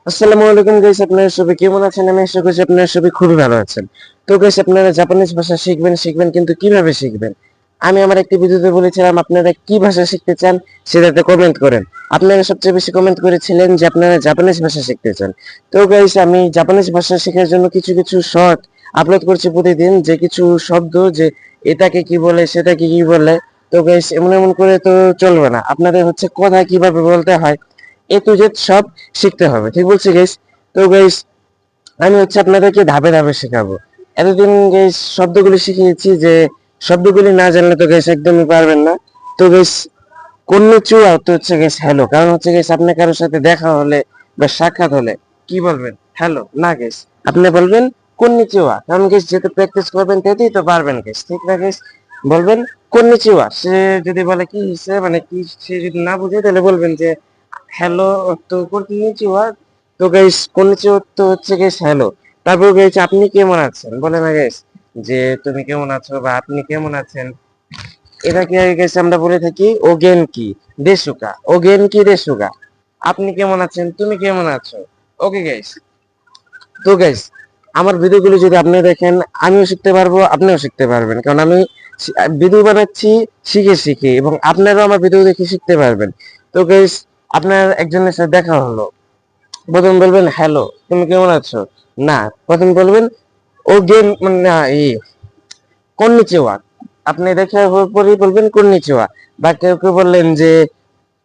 আসসালামু আলাইকুম গাইস, আপনারা সবাই কেমন আছেন? আমি আশা করছি আপনারা সবাই খুবই ভালো আছেন। তো গাইস, আপনারা জাপানিজ ভাষা শিখবেন কিন্তু কিভাবে শিখবেন? আমি আমার একটি ভিডিওতে বলেছিলাম আপনারা কি ভাষা শিখতে চান সেটাতে কমেন্ট করেন। আপনারা সবচেয়ে বেশি কমেন্ট করেছিলেন যে আপনারা জাপানিজ ভাষা শিখতে চান। তো গাইস, আমি জাপানিজ ভাষা শেখার জন্য কিছু কিছু শর্ট আপলোড করছি প্রতিদিন, যে কিছু শব্দ যে এটাকে কি বলে সেটাকে কি বলে। তো গাইস, এমন এমন করে তো চলবে না, আপনাদের হচ্ছে কথা কিভাবে বলতে হয় এ টু জেড সব শিখতে হবে, ঠিক বলছি গাইস? তো গাইস, আমি হচ্ছে আপনাদেরকে ধাপে ধাপে শেখাবো। এতদিন গাইস শব্দগুলি শিখিয়েছি, যে শব্দগুলি না জানলে তো গাইস একদমই পারবেন না। তো গাইস, কন্নিচিওয়া তো হচ্ছে গাইস হ্যালো, কারণ হচ্ছে গাইস আপনার কারোর সাথে দেখা হলে বা সাক্ষাৎ হলে কি বলবেন? হ্যালো না গাইস, আপনি বলবেন কন্নিচিওয়া, কারণ গাইস যেহেতু প্র্যাকটিস করবেন তেতেই তো পারবেন গাইস, ঠিক না গাইস? বলবেন কন্নিচিওয়া। সে যদি বলে কি সে মানে কি, সে যদি না বুঝে তাহলে বলবেন যে হ্যালো তো কন্নিচিওয়া। তো গাইস, কন্নিচিওয়া তো হচ্ছে গাইস হ্যালো। তারপর গাইস আপনি কেমন আছেন বলে না গাইস, যে তুমি কেমন আছো বা আপনি কেমন আছেন, এটাকে গেছে আমরা বলে থাকি ওগেন কি দেশুকা, ওগেন কি দেশুকা। আপনি কেমন আছেন, তুমি কেমন আছো। Okay guys. তো গাইস, আমার ভিডিওগুলো যদি আপনি দেখেন, আমিও শিখতে পারবো, আপনিও শিখতে পারবেন, কারণ আমি ভিডিও বানাচ্ছি শিখে শিখে, এবং আপনারাও আমার ভিডিও দেখে শিখতে পারবেন। তো গাইস, আপনার একজনের সাথে দেখা হলো, প্রথম বলবেন হ্যালো তুমি কেমন আছো, না প্রথম বলবেন ওগেন মানে না কন্নিচিওয়া। আপনি দেখা হওয়ার পরেই বলবেন কন্নিচিওয়া। বা কেউ কেউ বললেন যে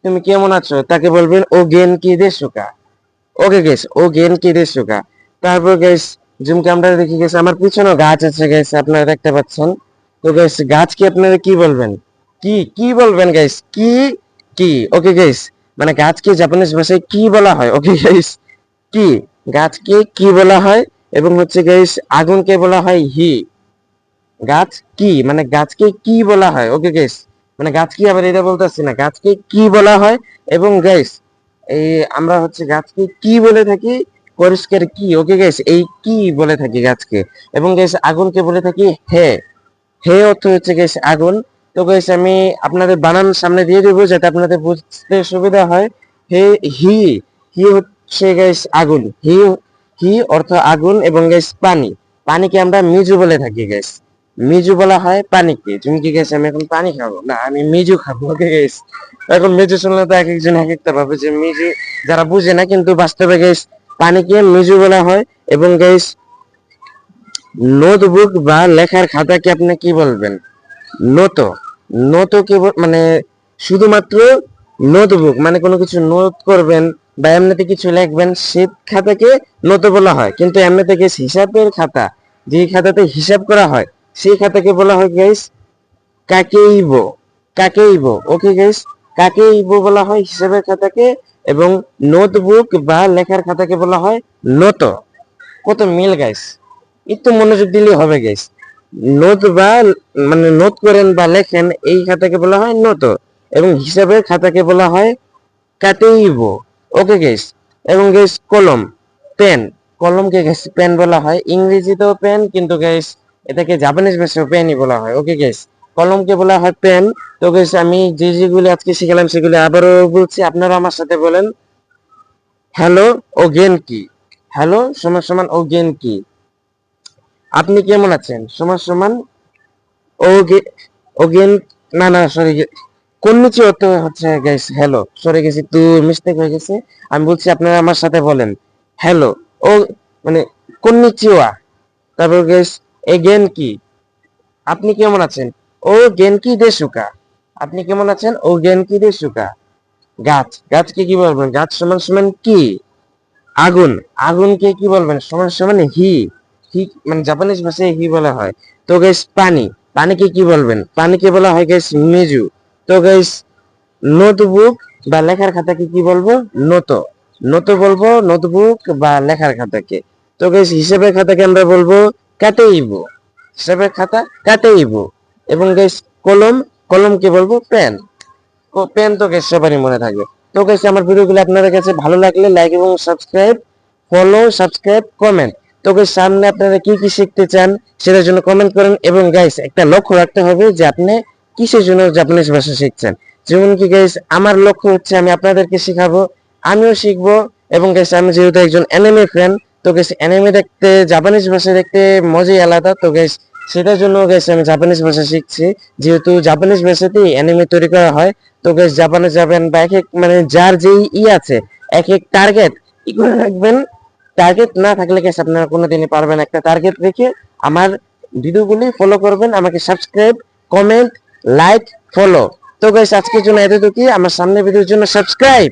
তুমি কেমন আছো, তাকে বলবেন ও গেন কি দেশুকা। ওকে গেস, ও গেন কি দেশুকা। তারপর গেস, জুম ক্যামেরা দেখে গেছে আমার পিছনেও গাছ আছে গেস, আপনারা দেখতে পাচ্ছেন। তো গেস, গাছ কি আপনারা কি বলবেন? কি কি বলবেন গাইস? কি কি ওকে গাইস, মানে গাছকে জাপানিজ ভাষায় কি বলা হয়? ওকে গাইস, কি গাছকে কি বলা হয়? এবং হচ্ছে গাইস আগুনকে বলা হয় হি। গাছ কি মানে গাছকে কি বলা হয়? ওকে গাইস, মানে গাছ কি, আবার এটা বলতেছি না, গাছকে কি বলা হয়। এবং গাইস, এই আমরা হচ্ছে গাছকে কি বলে থাকি? পরিষ্কার কি। ওকে গাইস, এই কি বলে থাকি গাছকে। এবং গাইস আগুনকে বলে থাকি হে। হে অর্থ হচ্ছে গাইস আগুন। তো গাইস, আমি আপনাদের বানান সামনে দিয়ে দেবো যাতে আপনাদের বুঝতে সুবিধা হয়। হে, হি, হি হচ্ছে গাইস আগুন। হি, হি অর্থ আগুন। এবং গাইস পানি, পানিকে আমরা মিজু বলে থাকি গাইস। মিজু বলা হয় পানিকে। তুমি কি গাইস, আমি এখন পানি খাবো না, আমি মিজু খাবো। ওকে গাইস, এখন মিজু শুনলে তো এক একজন এক একটা ভাবে যে মিজু, যারা বুঝে না, কিন্তু বাস্তবে গাইস পানিকে মিজু বলা হয়। এবং গাইস, নোটবুক বা লেখার খাতাকে আপনি কি বলবেন? নত। নত কি মানে শুধুমাত্র নোটবুক, মানে কোনো কিছু নোট করবেন বা এমনিতে কিছু লিখবেন, সে খাতাকে নত বলা হয়। কিন্তু এমনিতে গেস হিসাবের খাতা, যে খাতাতে হিসাব করা হয়, সেই খাতাকে বলা হয় গাইস কাকেইবো। কাকেইবো। ওকে গাইস, কাকেইবো বলা হয় হিসাবের খাতাকে। এবং নোটবুক বা লেখার খাতাকে বলা হয় নত। কত মিল গাইস, একটু মনোযোগ দিলে হবে গাইস। নোট বা মানে নোট করেন বা লেখেন, এই খাতাকে বলা হয় নোট। এবং হিসাবের খাতাকে বলা হয় কাতেইবো। Okay guys. এবং গাইস কলম, পেন, কলমকে গাইস পেন বলা হয়। ইংরেজিতেও পেন, কিন্তু গাইস এটাকে জাপানিজ ভাষায় পেনই বলা হয়। ওকে গাইস, কলমকে বলা হয় পেন। তো গাইস, আমি যে যেগুলি আজকে শিখালাম সেগুলি আবারও বলছি, আপনারা আমার সাথে বলেন হ্যালো ও গেন কি। হ্যালো সমান সমান ও গেন কি। আপনি কেমন আছেন সমান সমান ওগে, ওগেন, না না সরি, কন্নিচিওয়া তো হচ্ছে গাইস হ্যালো, সরে গেছি, একটু মিস্টেক হয়ে গেছে। আমি বলছি আপনারা আমার সাথে বলেন হ্যালো ও মানে কন্নিচিওয়া। তারপর গাইস এগেন কি, আপনি কেমন আছেন? ও গেনকি দেশুকা। আপনি কেমন আছেন? ও গেনকি দেশুকা। গাছ, গাছকে কি বলবেন? গাছ সমান সমান কি। আগুন, আগুনকে কি বলবেন? সমান সমান হি। হি মানে জাপানিজ ভাষায় হি বলা হয়। তো গাইস পানি, পানিকে কি বলবেন? পানিকে বলা হয় গাইস মেজু। তো গাইস নোটবুক বা লেখার খাতাকে কি বলবো? নোট। নোট বলবো নোটবুক বা লেখার খাতাকে। তো গাইস হিসাবের খাতাকে আমরা বলবো কাতেইবো। হিসাবের খাতা কাতেইবো। এবং গাইস কলম, কলমকে বলবো পেন। ও পেন তো গাইস সবারই মনে থাকবে। তো গাইস, আমার ভিডিওগুলো আপনাদের কাছে ভালো লাগলে লাইক এবং সাবস্ক্রাইব, ফলো, সাবস্ক্রাইব, কমেন্ট। তো গাইস, সামনে আপনারা কি কি শিখতে চান সেটার জন্য কমেন্ট করেন। এবং গাইস একটা লক্ষ্য রাখতে হবে যে আপনি কিসের জন্য জাপানিজ ভাষা শিখছেন। যেমন কি গাইস, আমার লক্ষ্য হচ্ছে আমি আপনাদেরকে শিখাবো, আমিও শিখবো, এবং গাইস আমি যেহেতু একজন অ্যানিমে ফ্যান, তো গাইস অ্যানিমে দেখতে জাপানিজ ভাষা দেখতে মজাই আলাদা। তো গাইস সেটার জন্য গাইস আমি জাপানিজ ভাষা শিখছি, যেহেতু জাপানিজ ভাষাতেই অ্যানিমে তৈরি করা হয়। তো গাইস জাপানে যাবেন বা এক এক মানে যার যেই আছে এক এক টার্গেট ই করে রাখবেন। টার্গেট না থাকলে গাইস আপনারা কোনোদিনই পারবেন। একটা টার্গেট রেখে আমার ভিডিওগুলি ফলো করবেন, আমাকে সাবস্ক্রাইব, কমেন্ট, লাইক, ফলো। তো গাইস আজকের জন্য এতটুকুই। আমার সামনের ভিডিওর জন্য সাবস্ক্রাইব।